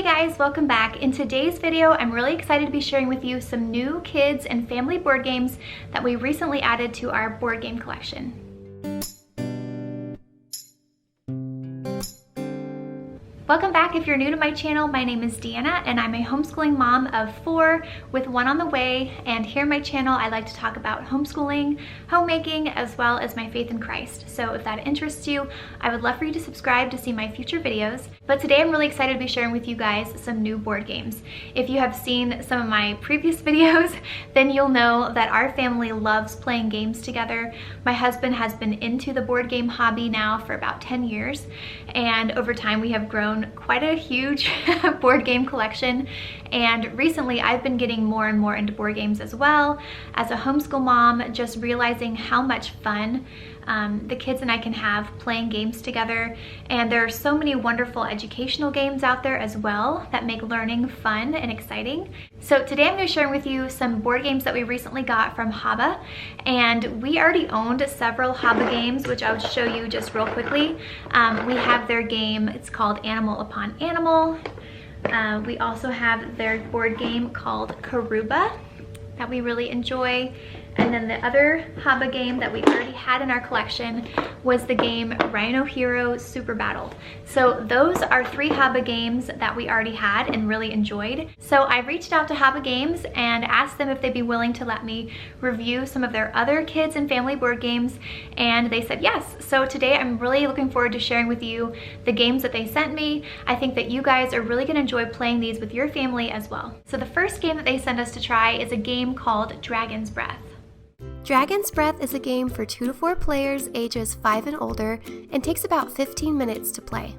Hey guys, welcome back. In today's video, I'm really excited to be sharing with you some new kids and family board games that we recently added to our board game collection. Welcome back. If you're new to my channel, my name is Deanna and I'm a homeschooling mom of 4 with 1 on the way. And here on my channel, I like to talk about homeschooling, homemaking, as well as my faith in Christ. So if that interests you, I would love for you to subscribe to see my future videos. But today I'm really excited to be sharing with you guys some new board games. If you have seen some of my previous videos, then you'll know that our family loves playing games together. My husband has been into the board game hobby now for about 10 years. And over time we have grown quite a huge board game collection, and recently I've been getting more and more into board games as well. As a homeschool mom, just realizing how much fun the kids and I can have playing games together, and there are so many wonderful educational games out there as well that make learning fun and exciting. So today I'm going to share with you some board games that we recently got from Haba, and we already owned several Haba games, which I'll show you just real quickly. We have their game, it's called Animal Upon Animal. We also have their board game called Karuba that we really enjoy. And then the other Haba game that we already had in our collection was the game Rhino Hero Super Battle. So those are 3 Haba games that we already had and really enjoyed. So I reached out to Haba Games and asked them if they'd be willing to let me review some of their other kids and family board games, and they said yes. So today I'm really looking forward to sharing with you the games that they sent me. I think that you guys are really gonna enjoy playing these with your family as well. So the first game that they sent us to try is a game called Dragon's Breath. Dragon's Breath is a game for 2 to 4 players ages 5 and older and takes about 15 minutes to play.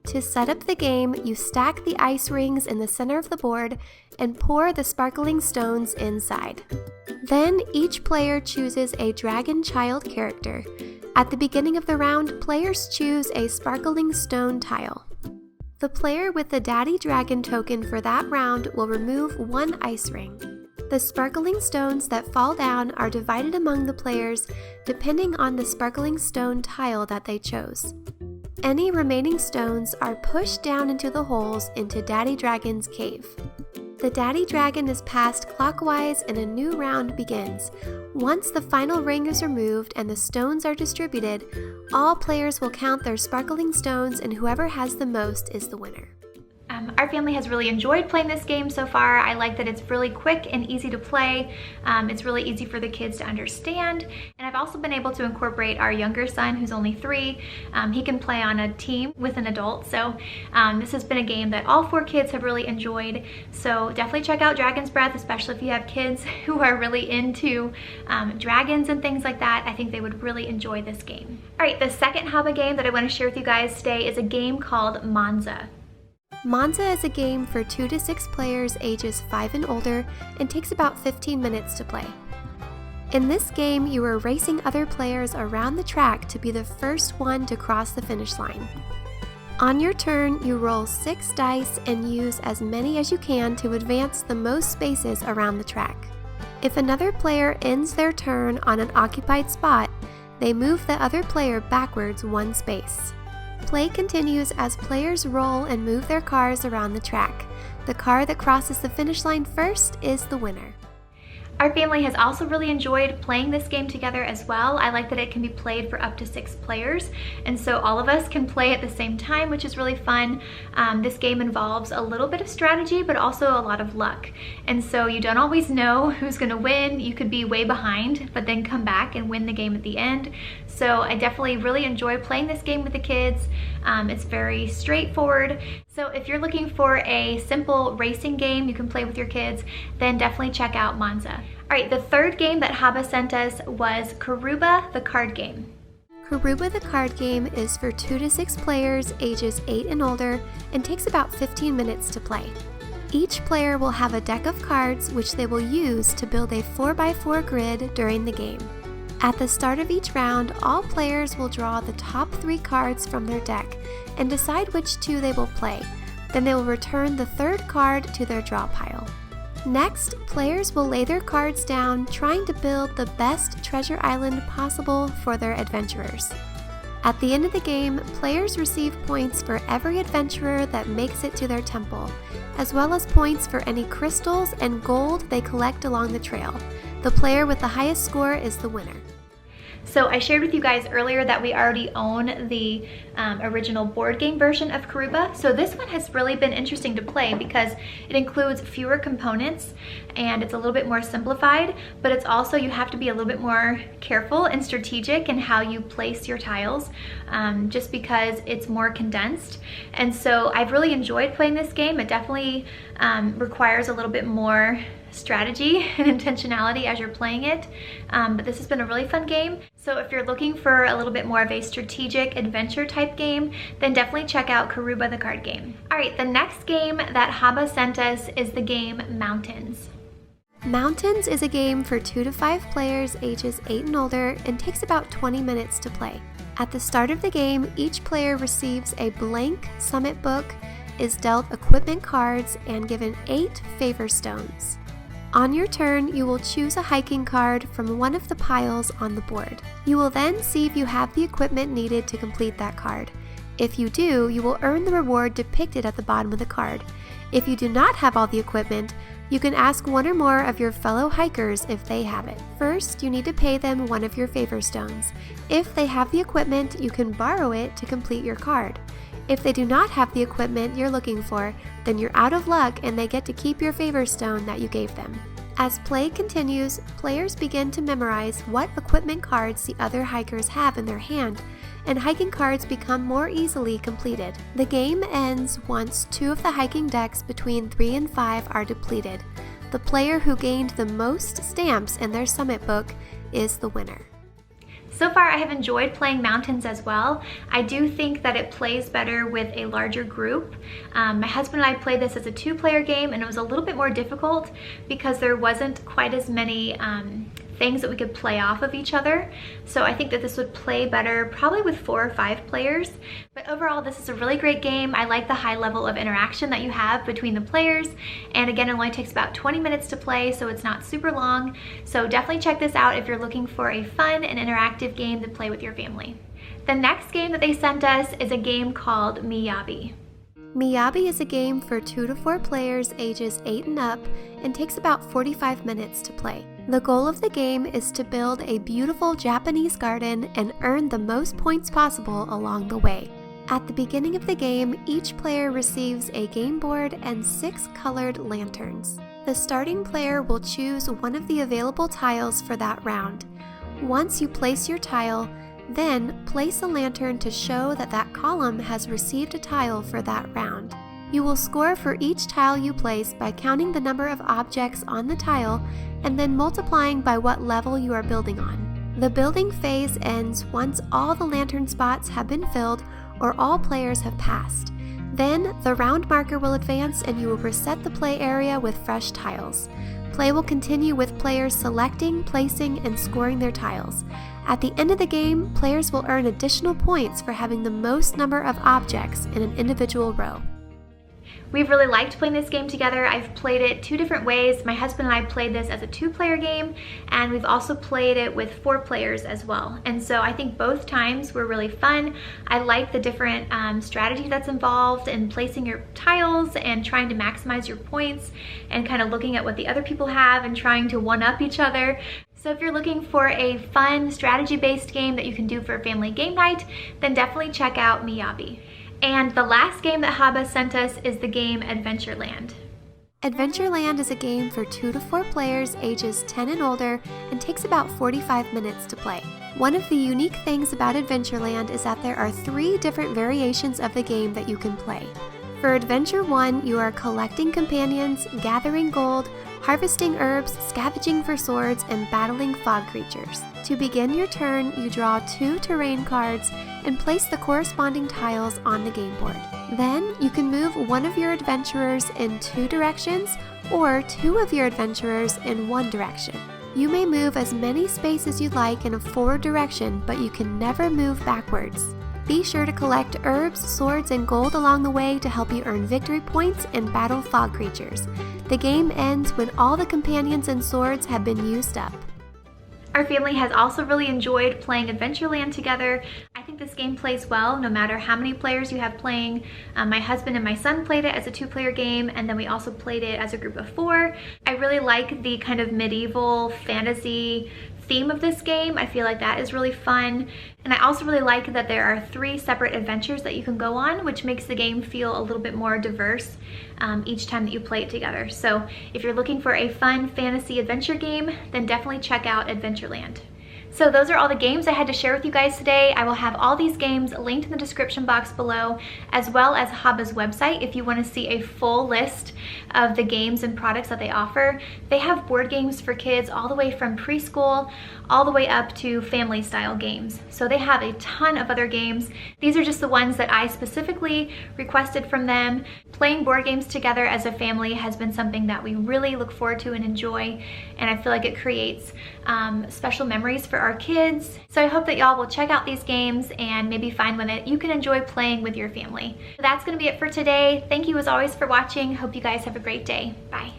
To set up the game, you stack the ice rings in the center of the board and pour the sparkling stones inside. Then each player chooses a dragon child character. At the beginning of the round, players choose a sparkling stone tile. The player with the Daddy Dragon token for that round will remove 1 ice ring. The sparkling stones that fall down are divided among the players depending on the sparkling stone tile that they chose. Any remaining stones are pushed down into the holes into Daddy Dragon's cave. The Daddy Dragon is passed clockwise and a new round begins. Once the final ring is removed and the stones are distributed, all players will count their sparkling stones, and whoever has the most is the winner. Our family has really enjoyed playing this game so far. I like that it's really quick and easy to play. It's really easy for the kids to understand. And I've also been able to incorporate our younger son, who's only 3. He can play on a team with an adult. So this has been a game that all 4 kids have really enjoyed. So definitely check out Dragon's Breath, especially if you have kids who are really into dragons and things like that. I think they would really enjoy this game. All right, the second Haba game that I want to share with you guys today is a game called Monza. Monza is a game for 2 to 6 players ages 5 and older and takes about 15 minutes to play. In this game, you are racing other players around the track to be the first one to cross the finish line. On your turn, you roll 6 dice and use as many as you can to advance the most spaces around the track. If another player ends their turn on an occupied spot, they move the other player backwards 1 space. Play continues as players roll and move their cars around the track. The car that crosses the finish line first is the winner. Our family has also really enjoyed playing this game together as well. I like that it can be played for up to 6 players, and so all of us can play at the same time, which is really fun. This game involves a little bit of strategy, but also a lot of luck. And so you don't always know who's gonna win. You could be way behind, but then come back and win the game at the end. So I definitely really enjoy playing this game with the kids. It's very straightforward. So if you're looking for a simple racing game you can play with your kids, then definitely check out Monza. All right, the third game that Haba sent us was Karuba the card game. Karuba the card game is for 2 to 6 players ages 8 and older and takes about 15 minutes to play. Each player will have a deck of cards which they will use to build a 4x4 grid during the game. At the start of each round, all players will draw the top 3 cards from their deck and decide which 2 they will play. Then they will return the 3rd card to their draw pile. Next, players will lay their cards down, trying to build the best treasure island possible for their adventurers. At the end of the game, players receive points for every adventurer that makes it to their temple, as well as points for any crystals and gold they collect along the trail. The player with the highest score is the winner. So I shared with you guys earlier that we already own the original board game version of Karuba. So this one has really been interesting to play because it includes fewer components and it's a little bit more simplified, but it's also, you have to be a little bit more careful and strategic in how you place your tiles, just because it's more condensed. And so I've really enjoyed playing this game. It definitely requires a little bit more strategy and intentionality as you're playing it, but this has been a really fun game. So if you're looking for a little bit more of a strategic adventure type game, then definitely check out Karuba the card game. All right, the next game that Haba sent us is the game Mountains. Mountains is a game for 2 to 5 players ages 8 and older and takes about 20 minutes to play. At the start of the game, each player receives a blank summit book, is dealt equipment cards, and given 8 favor stones. On your turn, you will choose a hiking card from one of the piles on the board. You will then see if you have the equipment needed to complete that card. If you do, you will earn the reward depicted at the bottom of the card. If you do not have all the equipment, you can ask one or more of your fellow hikers if they have it. First, you need to pay them one of your favor stones. If they have the equipment, you can borrow it to complete your card. If they do not have the equipment you're looking for, then you're out of luck and they get to keep your favor stone that you gave them. As play continues, players begin to memorize what equipment cards the other hikers have in their hand, and hiking cards become more easily completed. The game ends once 2 of the hiking decks between 3 and 5 are depleted. The player who gained the most stamps in their summit book is the winner. So far, I have enjoyed playing Mountains as well. I do think that it plays better with a larger group. My husband and I played this as a 2-player game, and it was a little bit more difficult because there wasn't quite as many things that we could play off of each other. So I think that this would play better probably with 4 or 5 players. But overall, this is a really great game. I like the high level of interaction that you have between the players. And again, it only takes about 20 minutes to play, so it's not super long. So definitely check this out if you're looking for a fun and interactive game to play with your family. The next game that they sent us is a game called Miyabi. Miyabi is a game for 2 to 4 players ages 8 and up and takes about 45 minutes to play. The goal of the game is to build a beautiful Japanese garden and earn the most points possible along the way. At the beginning of the game, each player receives a game board and 6 colored lanterns. The starting player will choose one of the available tiles for that round. Once you place your tile, then place a lantern to show that that column has received a tile for that round. You will score for each tile you place by counting the number of objects on the tile and then multiplying by what level you are building on. The building phase ends once all the lantern spots have been filled or all players have passed. Then the round marker will advance and you will reset the play area with fresh tiles. Play will continue with players selecting, placing, and scoring their tiles. At the end of the game, players will earn additional points for having the most number of objects in an individual row. We've really liked playing this game together. I've played it 2 different ways. My husband and I played this as a 2-player game, and we've also played it with 4 players as well. And so I think both times were really fun. I like the different strategy that's involved in placing your tiles and trying to maximize your points and kind of looking at what the other people have and trying to one-up each other. So if you're looking for a fun strategy-based game that you can do for a family game night, then definitely check out Miyabi. And the last game that Haba sent us is the game Adventureland. Adventureland is a game for 2 to 4 players ages 10 and older and takes about 45 minutes to play. One of the unique things about Adventureland is that there are 3 different variations of the game that you can play. For Adventure 1, you are collecting companions, gathering gold, harvesting herbs, scavenging for swords, and battling fog creatures. To begin your turn, you draw 2 terrain cards and place the corresponding tiles on the game board. Then, you can move one of your adventurers in 2 directions or 2 of your adventurers in 1 direction. You may move as many spaces as you like in a forward direction, but you can never move backwards. Be sure to collect herbs, swords, and gold along the way to help you earn victory points and battle fog creatures. The game ends when all the companions and swords have been used up. Our family has also really enjoyed playing Adventureland together. I think this game plays well no matter how many players you have playing. My husband and my son played it as a 2-player game, and then we also played it as a group of 4. I really like the kind of medieval fantasy theme of this game. I feel like that is really fun. And I also really like that there are 3 separate adventures that you can go on, which makes the game feel a little bit more diverse each time that you play it together. So if you're looking for a fun fantasy adventure game, then definitely check out Adventureland. So those are all the games I had to share with you guys today. I will have all these games linked in the description box below, as well as Haba's website if you want to see a full list of the games and products that they offer. They have board games for kids all the way from preschool all the way up to family style games. So they have a ton of other games. These are just the ones that I specifically requested from them. Playing board games together as a family has been something that we really look forward to and enjoy, and I feel like it creates special memories for our kids. So I hope that y'all will check out these games and maybe find one that you can enjoy playing with your family. So that's gonna be it for today. Thank you as always for watching. Hope you guys have a great day. Bye.